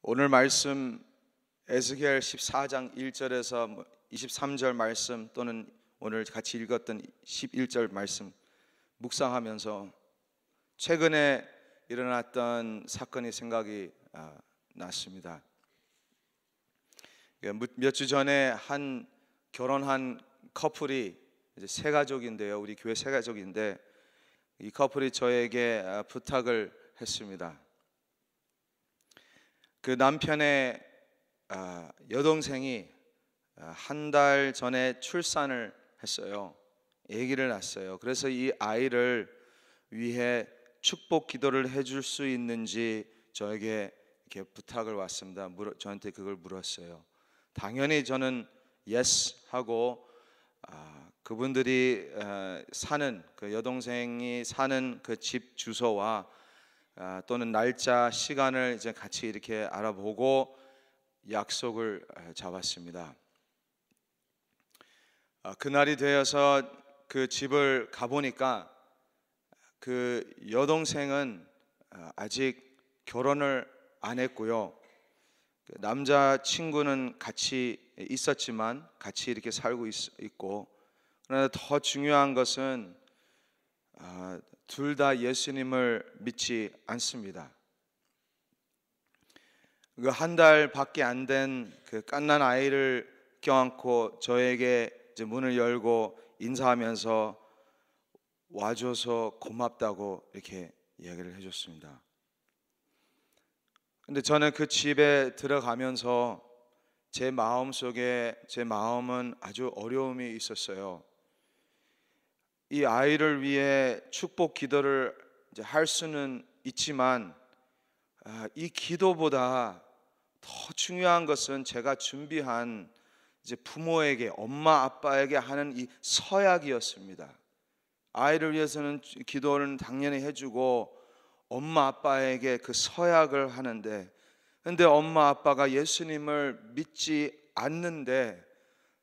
오늘 말씀 에스겔 14장 1절에서 23절 말씀 또는 오늘 같이 읽었던 11절 말씀 묵상하면서 최근에 일어났던 사건이 생각이 났습니다. 몇 주 전에 한 결혼한 커플이 이제 세 가족인데요. 우리 교회 세 가족인데 이 커플이 저에게 부탁을 했습니다. 그 남편의 여동생이 한 달 전에 출산을 했어요. 아기를 낳았어요. 그래서 이 아이를 위해 축복 기도를 해줄 수 있는지 저에게 이렇게 부탁을 왔습니다. 저한테 그걸 물었어요. 당연히 저는 yes 하고 그분들이 사는 그 여동생이 사는 그 집 주소와 또는 날짜 시간을 이제 같이 이렇게 알아보고 약속을 잡았습니다. 그날이 되어서 그 집을 가보니까 그 여동생은 아직 결혼을 안 했고요. 남자 친구는 같이 있었지만 같이 이렇게 살고 있고, 그러나 더 중요한 것은 둘 다 예수님을 믿지 않습니다. 그 한 달밖에 안 된 그 갓난 아이를 껴안고 저에게 이제 문을 열고 인사하면서 와줘서 고맙다고 이렇게 이야기를 해줬습니다. 근데 저는 그 집에 들어가면서 제 마음은 아주 어려움이 있었어요. 이 아이를 위해 축복 기도를 이제 할 수는 있지만 이 기도보다 더 중요한 것은 제가 준비한 이제 부모에게, 엄마 아빠에게 하는 이 서약이었습니다. 아이를 위해서는 기도를 당연히 해주고 엄마 아빠에게 그 서약을 하는데, 근데 엄마 아빠가 예수님을 믿지 않는데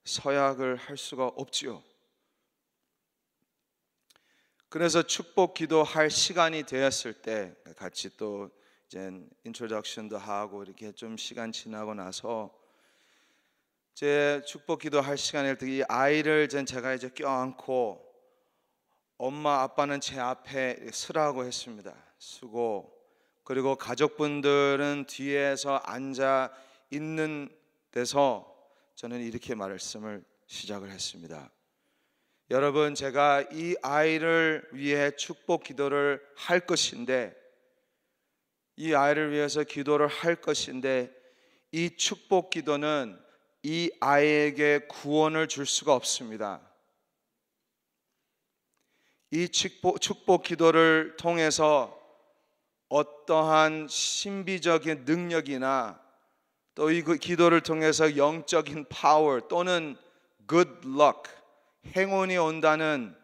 서약을 할 수가 없지요. 그래서 축복 기도할 시간이 되었을 때 같이 또 이제 인트로덕션도 하고 이렇게 좀 시간 지나고 나서 제 축복 기도할 시간일 때 이 아이를 제가 이제 껴안고 엄마 아빠는 제 앞에 서라고 했습니다. 쓰고, 그리고 가족분들은 뒤에서 앉아 있는 데서 저는 이렇게 말씀을 시작을 했습니다. 여러분, 제가 이 아이를 위해 축복 기도를 할 것인데, 이 아이를 위해서 기도를 할 것인데, 이 축복 기도는 이 아이에게 구원을 줄 수가 없습니다. 이 축복 기도를 통해서 어떠한 신비적인 능력이나 또 이 기도를 통해서 영적인 파워 또는 good luck, 행운이 온다는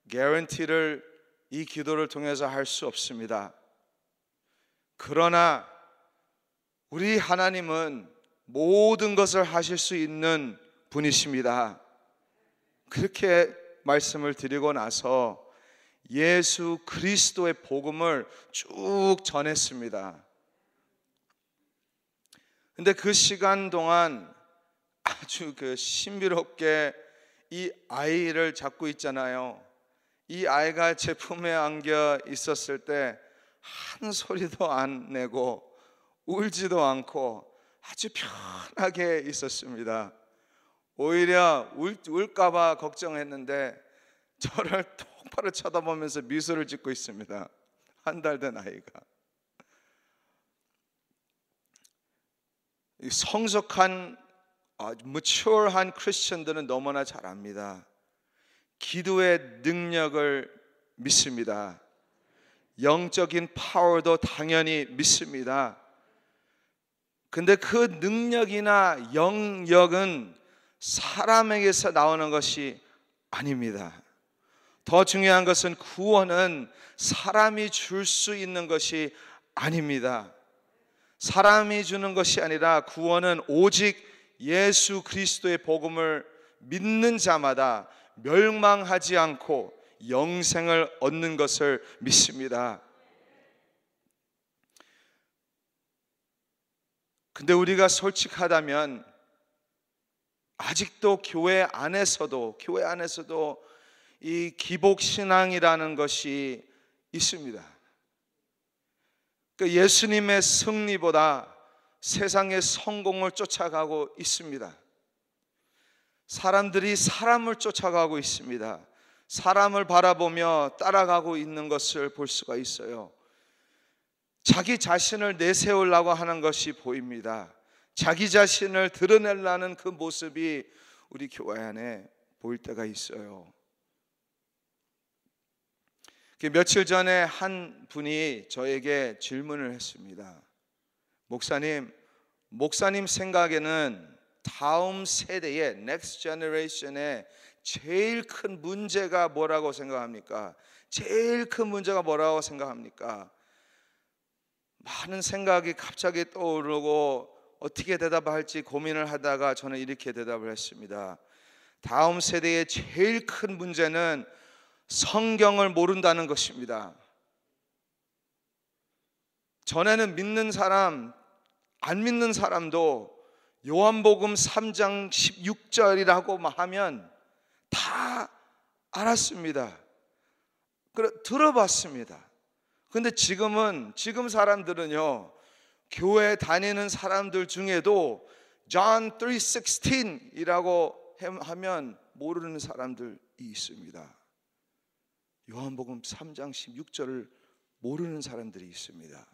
개런티를 이 기도를 통해서 할 수 없습니다. 그러나 우리 하나님은 모든 것을 하실 수 있는 분이십니다. 그렇게 말씀을 드리고 나서 예수 그리스도의 복음을 쭉 전했습니다. 근데 그 시간 동안 아주 신비롭게 이 아이를 잡고 있잖아요. 이 아이가 제 품에 안겨 있었을 때 한 소리도 안 내고 울지도 않고 아주 편하게 있었습니다. 오히려 울까봐 걱정했는데 저를 똑바로 쳐다보면서 미소를 짓고 있습니다. 한 달 된 아이가. 성숙한 mature한 크리스천들은 너무나 잘 압니다. 기도의 능력을 믿습니다. 영적인 파워도 당연히 믿습니다. 근데 그 능력이나 영역은 사람에게서 나오는 것이 아닙니다. 더 중요한 것은 구원은 사람이 줄 수 있는 것이 아닙니다. 사람이 주는 것이 아니라 구원은 오직 예수 그리스도의 복음을 믿는 자마다 멸망하지 않고 영생을 얻는 것을 믿습니다. 근데 우리가 솔직하다면 아직도 교회 안에서도 이 기복신앙이라는 것이 있습니다. 그 예수님의 승리보다 세상의 성공을 쫓아가고 있습니다. 사람들이 사람을 쫓아가고 있습니다. 사람을 바라보며 따라가고 있는 것을 볼 수가 있어요. 자기 자신을 내세우려고 하는 것이 보입니다. 자기 자신을 드러내려는 그 모습이 우리 교회 안에 보일 때가 있어요. 며칠 전에 한 분이 저에게 질문을 했습니다. 목사님 생각에는 다음 세대의 넥스트 제너레이션의 제일 큰 문제가 뭐라고 생각합니까? 제일 큰 문제가 뭐라고 생각합니까? 많은 생각이 갑자기 떠오르고 어떻게 대답할지 고민을 하다가 저는 이렇게 대답을 했습니다. 다음 세대의 제일 큰 문제는 성경을 모른다는 것입니다. 전에는 믿는 사람, 안 믿는 사람도 요한복음 3장 16절이라고 하면 다 알았습니다. 들어봤습니다. 근데 지금 사람들은요, 교회 다니는 사람들 중에도 John 3:16이라고 하면 모르는 사람들이 있습니다. 요한복음 3장 16절을 모르는 사람들이 있습니다.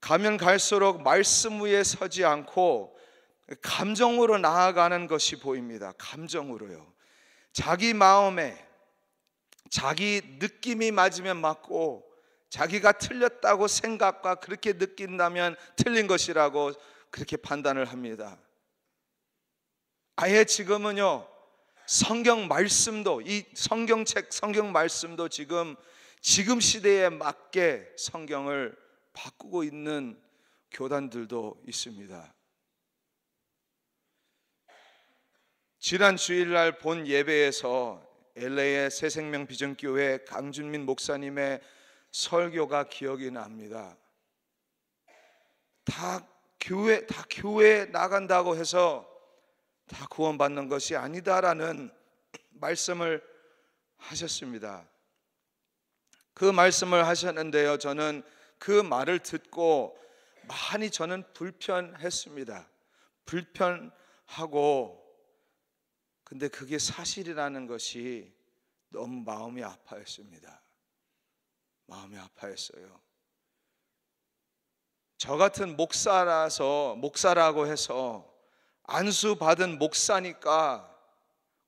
가면 갈수록 말씀 위에 서지 않고 감정으로 나아가는 것이 보입니다. 감정으로요. 자기 마음에 자기 느낌이 맞으면 맞고 자기가 틀렸다고 생각과 그렇게 느낀다면 틀린 것이라고 그렇게 판단을 합니다. 아예 지금은요, 성경 말씀도, 이 성경책, 성경 말씀도 지금 시대에 맞게 성경을 바꾸고 있는 교단들도 있습니다. 지난 주일날 본 예배에서 LA의 새생명 비전교회 강준민 목사님의 설교가 기억이 납니다. 다 교회 나간다고 해서 다 구원받는 것이 아니다라는 말씀을 하셨습니다. 그 말씀을 하셨는데요, 저는 그 말을 듣고 많이 저는 불편했습니다. 불편하고, 근데 그게 사실이라는 것이 너무 마음이 아파했습니다. 마음이 아파했어요. 저 같은 목사라고 해서 안수 받은 목사니까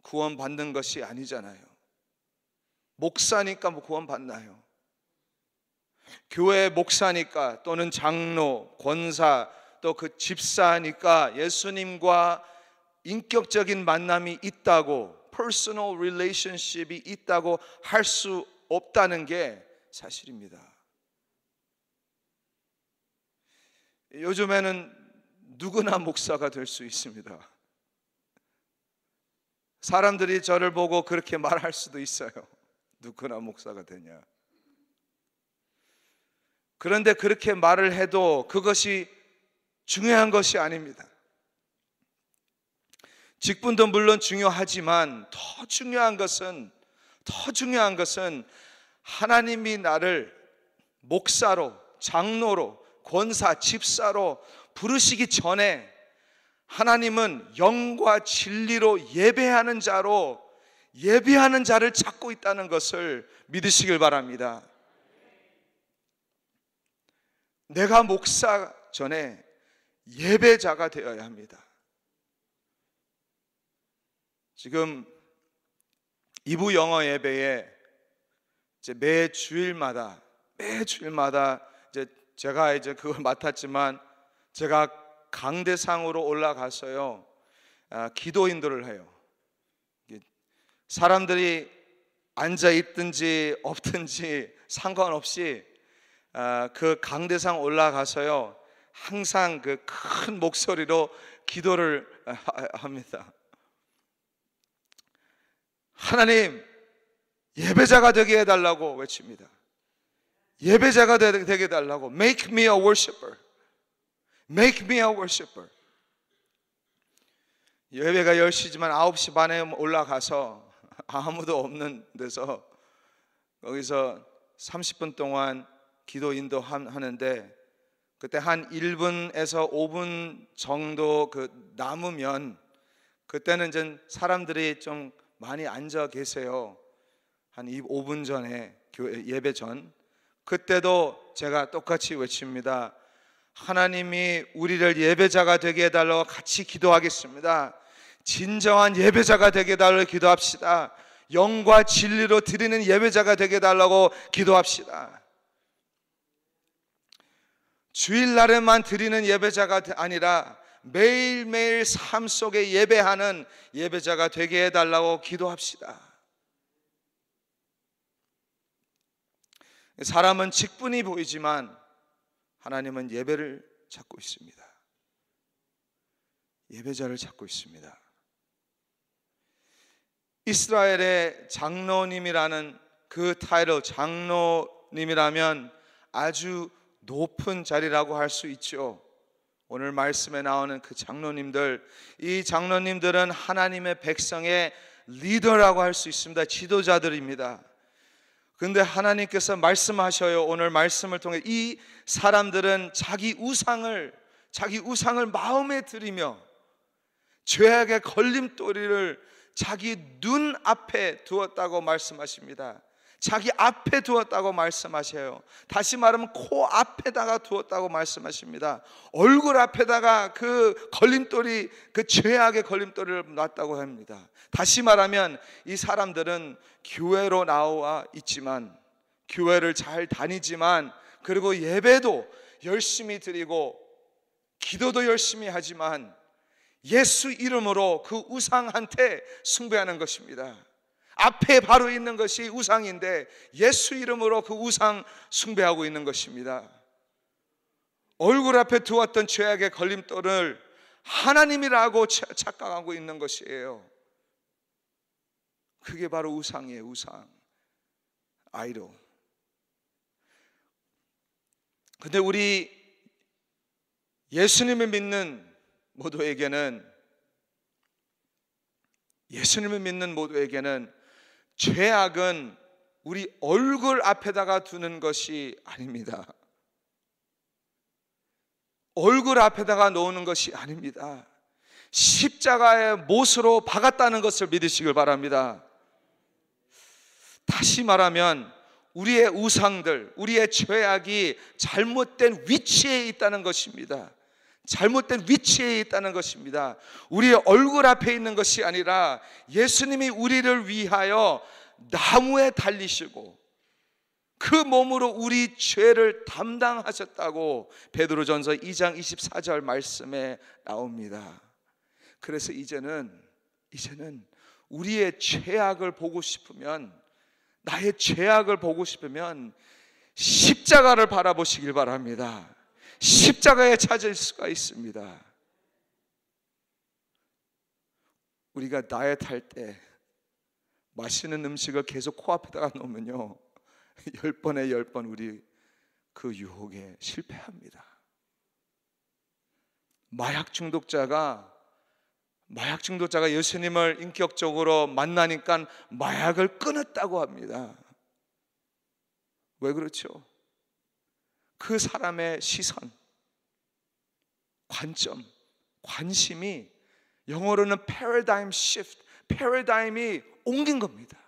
구원 받는 것이 아니잖아요. 목사니까 구원 받나요? 교회 목사니까 또는 장로, 권사, 또 그 집사니까 예수님과 인격적인 만남이 있다고, 퍼스널 릴레이션십이 있다고 할 수 없다는 게 사실입니다. 요즘에는 누구나 목사가 될 수 있습니다. 사람들이 저를 보고 그렇게 말할 수도 있어요. 누구나 목사가 되냐. 그런데 그렇게 말을 해도 그것이 중요한 것이 아닙니다. 직분도 물론 중요하지만 더 중요한 것은 하나님이 나를 목사로, 장로로, 권사, 집사로 부르시기 전에 하나님은 영과 진리로 예배하는 자를 찾고 있다는 것을 믿으시길 바랍니다. 내가 목사 전에 예배자가 되어야 합니다. 지금 2부 영어 예배에 이제 매 주일마다 이제 제가 그걸 맡았지만 제가 강대상으로 올라가서요, 기도 인도를 해요. 사람들이 앉아 있든지 없든지 상관없이 그 강대상 올라가서요, 항상 그 큰 목소리로 기도를 합니다. 하나님, 예배자가 되게 해달라고 외칩니다. 예배자가 되게 해달라고. Make me a worshiper. Make me a worshiper. 예배가 10시지만 9시 반에 올라가서 아무도 없는 데서 거기서 30분 동안 기도 인도하는데, 그때 한 1분에서 5분 정도 남으면 그때는 이제 사람들이 좀 많이 앉아 계세요. 한 5분 전에, 예배 전. 그때도 제가 똑같이 외칩니다. 하나님이 우리를 예배자가 되게 해달라고 같이 기도하겠습니다. 진정한 예배자가 되게 해달라고 기도합시다. 영과 진리로 드리는 예배자가 되게 해달라고 기도합시다. 주일날에만 드리는 예배자가 아니라 매일매일 삶 속에 예배하는 예배자가 되게 해달라고 기도합시다. 사람은 직분이 보이지만 하나님은 예배를 찾고 있습니다. 예배자를 찾고 있습니다. 이스라엘의 장로님이라는 그 타이틀, 장로님이라면 아주 높은 자리라고 할 수 있죠. 오늘 말씀에 나오는 그 장로님들, 이 장로님들은 하나님의 백성의 리더라고 할 수 있습니다. 지도자들입니다. 그런데 하나님께서 말씀하셔요. 오늘 말씀을 통해 이 사람들은 자기 우상을 마음에 들이며 죄악의 걸림돌이를 자기 눈 앞에 두었다고 말씀하십니다. 자기 앞에 두었다고 말씀하셔요. 다시 말하면 코 앞에다가 두었다고 말씀하십니다. 얼굴 앞에다가 그 걸림돌이, 그 죄악의 걸림돌을 놨다고 합니다. 다시 말하면 이 사람들은 교회로 나와 있지만, 교회를 잘 다니지만, 그리고 예배도 열심히 드리고 기도도 열심히 하지만 예수 이름으로 그 우상한테 숭배하는 것입니다. 앞에 바로 있는 것이 우상인데 예수 이름으로 그 우상 숭배하고 있는 것입니다. 얼굴 앞에 두었던 죄악의 걸림돌을 하나님이라고 착각하고 있는 것이에요. 그게 바로 우상이에요. 우상, 아이돌. 근데 우리 예수님을 믿는 모두에게는 죄악은 우리 얼굴 앞에다가 두는 것이 아닙니다. 얼굴 앞에다가 놓는 것이 아닙니다. 십자가의 못으로 박았다는 것을 믿으시길 바랍니다. 다시 말하면 우리의 우상들, 우리의 죄악이 잘못된 위치에 있다는 것입니다. 잘못된 위치에 있다는 것입니다. 우리의 얼굴 앞에 있는 것이 아니라 예수님이 우리를 위하여 나무에 달리시고 그 몸으로 우리 죄를 담당하셨다고 베드로전서 2장 24절 말씀에 나옵니다. 그래서 이제는 우리의 죄악을 보고 싶으면, 나의 죄악을 보고 싶으면 십자가를 바라보시길 바랍니다. 십자가에 찾을 수가 있습니다. 우리가 다이어트할 때 맛있는 음식을 계속 코앞에다가 놓으면요, 10번에 10번 우리 그 유혹에 실패합니다. 마약 중독자가 예수님을 인격적으로 만나니까 마약을 끊었다고 합니다. 왜 그렇죠? 그 사람의 시선, 관점, 관심이, 영어로는 paradigm shift, 패러다임이 옮긴 겁니다.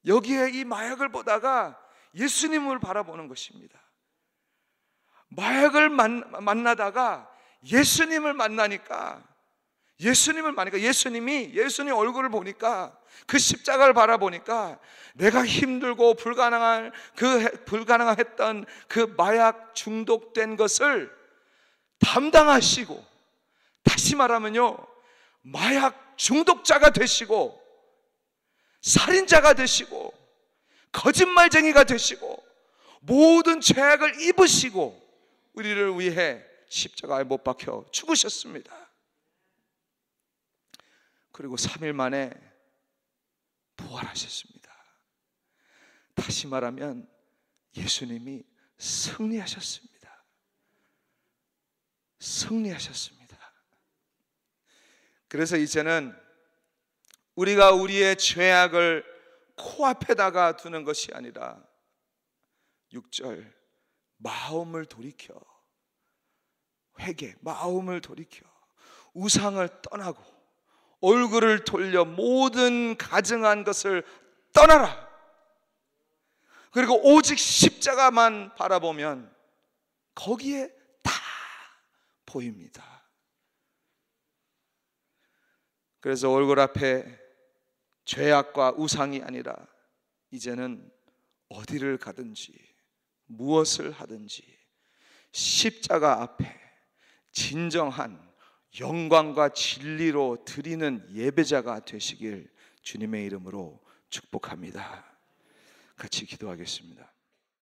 여기에 이 마약을 보다가 예수님을 바라보는 것입니다. 마약을 만나다가 예수님을 만나니까 예수님 얼굴을 보니까, 그 십자가를 바라보니까 내가 힘들고 불가능했던 그 마약 중독된 것을 담당하시고, 다시 말하면요, 마약 중독자가 되시고 살인자가 되시고 거짓말쟁이가 되시고 모든 죄악을 입으시고 우리를 위해 십자가에 못 박혀 죽으셨습니다. 그리고 3일 만에 부활하셨습니다. 다시 말하면 예수님이 승리하셨습니다. 승리하셨습니다. 그래서 이제는 우리가 우리의 죄악을 코앞에다가 두는 것이 아니라 6절 마음을 돌이켜 회개, 마음을 돌이켜 우상을 떠나고 얼굴을 돌려 모든 가증한 것을 떠나라. 그리고 오직 십자가만 바라보면 거기에 다 보입니다. 그래서 얼굴 앞에 죄악과 우상이 아니라 이제는 어디를 가든지 무엇을 하든지 십자가 앞에 진정한 영광과 진리로 드리는 예배자가 되시길 주님의 이름으로 축복합니다. 같이 기도하겠습니다.